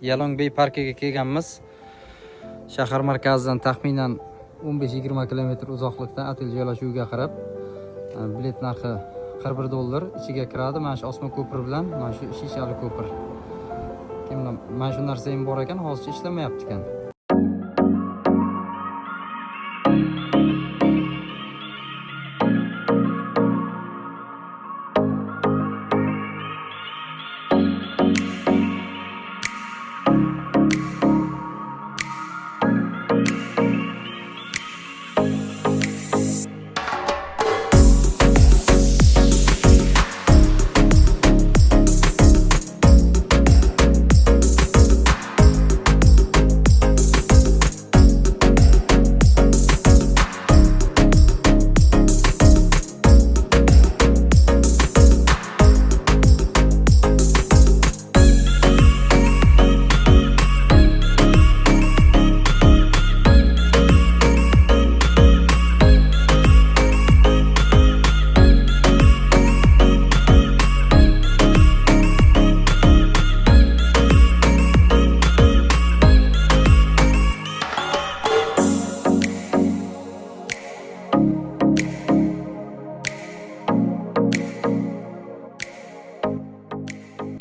Yalongbey parkiga kelganmiz. Shahar markazidan taxminan 15-20 kilometr uzoqlikda otel joylashuviga qarab. Bilet narxi $41. Ichiga kiradi. Mana shu osmon ko'piri bilan mana shu shishali ko'pir. Mana shu narsa ham bor ekan, hozircha ishlamayapti ekan.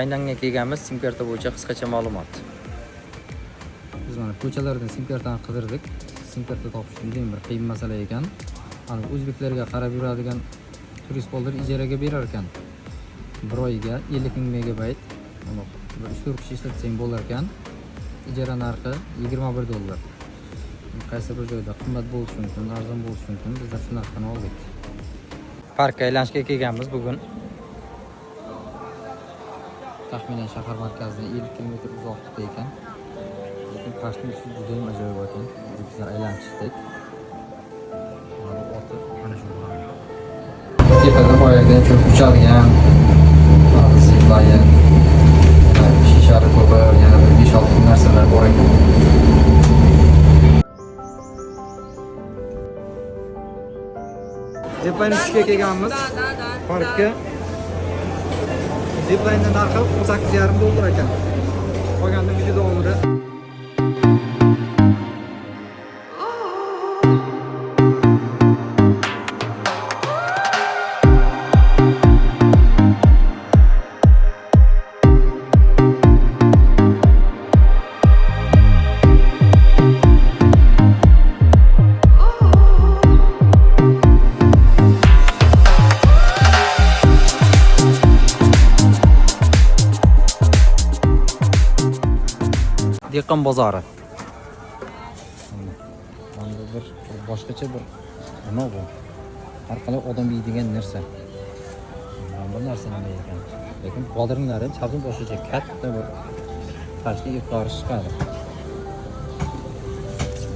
Aynanga kelganmiz, sim karta bo'yicha qisqacha ma'lumot. Biz mana ko'chalardan sim kartani qidirdik. Sim karta topish juda bir qiyin masala ekan. Ana o'zbeklarga qarab yuradigan turist bollar ijaraga berar ekan. Bir oyga 50 000 megabayt. Uni 3-4 kishi ishlatsang bo'lar ekan. Ijara narxi $21. Qaysi bir joyda qimmat bo'lishi mumkin, arzon bo'lishi mumkin. Biz shu narxni oldik. Parkka aylanishga kelganmiz bugun. Taxminan shahar markazidan 50 kilometr uzoqlikda ekan. Lekin Toshkent usti juda ham ajoyib ekan. Bizlar aylanib chiqdik. Mana bu oti mana shu bo'ladi. Tepada boyagidan ko'p uchadigan zipline, shishali ko'pir, yana bir 5-6 narsalar bor ekan. Zipline tushga kelganmiz. Parkka Zipline'da narxi $18,5 ekan. Qolganda video davomida Dehqon bozori. Mana bir boshqacha bir nima bu? Har qalay odam yeydigan narsa. Mana bu narsa nima ekan? Lekin qoldiringlari sabzi boshqacha katta bir tashli iftor chiqadi.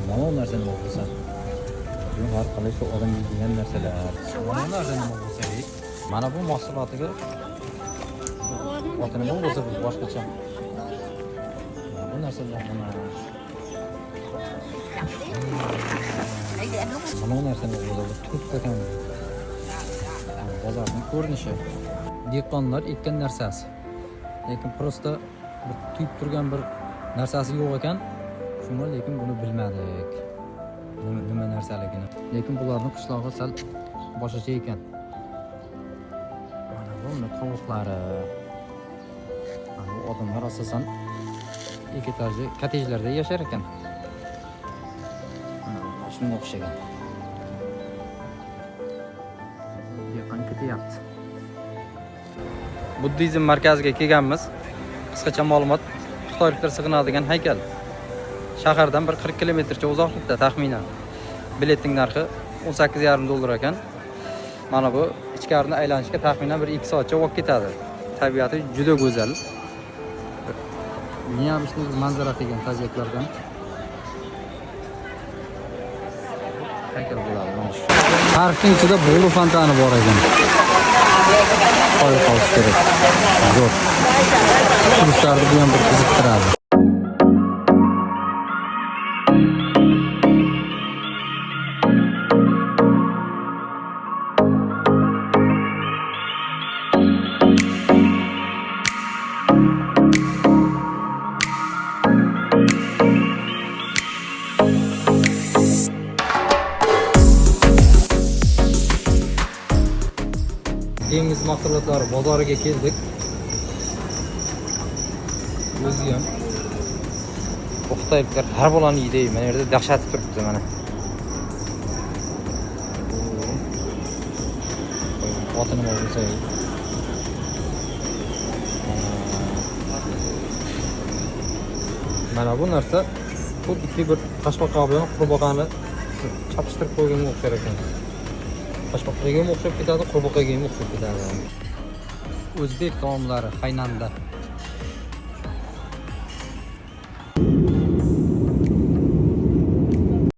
Mana bu narsa nima bo'lsa? Bu har qalay shu odam yeydigan narsalar. Mana bu narsa nima bo'lsa, mana bu mahsulotiga otini nima bo'lsa boshqacha. Narsalar mana narsani o'zlari tutib ekan. Bozorning ko'rinishi. Dehqonlar ekkan narsasi. Lekin prosta bir tuyib turgan bir narsasi yo'q ekan. Shunga lekin buni bilmadik. Nima narsaligini. Lekin bularning qishlog'i sal boshqacha ekan. Mana bu tovuqlari. Mana bu odamlar asosan ikki etajli kottejlarda yashar ekan. Shunga o'xshagan. Yaqin ketyapti. Buddizm markaziga kelganmiz. Qisqacha ma'lumot: xitoyliklar sig'inadigan haykal. Shahardan bir 40 kilometrcha uzoqlikda taxminan. Biletning narxi $18,5 ekan. Mana bu ichkarini aylanishga taxminan bir 2 soatcha vaqt ketadi. Tabiati juda go'zal. Neobычный manzara qilgan tabiatlardan haykal bo'ladi. Parkning ichida bo'ri fontani bor ekan. Qo'yib qolish kerak. Zo'r. Turistlarni bu ham bir qiziqtiradi. dengiz mahsulotlari bozoriga keldik. O'zi ham O'xtayiblar har bolani yeydi. Mana yerda dahshat turibdi mana. Otini bo'lsa. Mana bu narsa xuddi bir qashqoqqa bilan qurbaqani chapishtirib qo'yganga o'xshar ekan. Qashqoqqa ham o'xshab ketadi, qurbaqaga ham o'xshab ketadi. O'zbek taomlari Haynanda.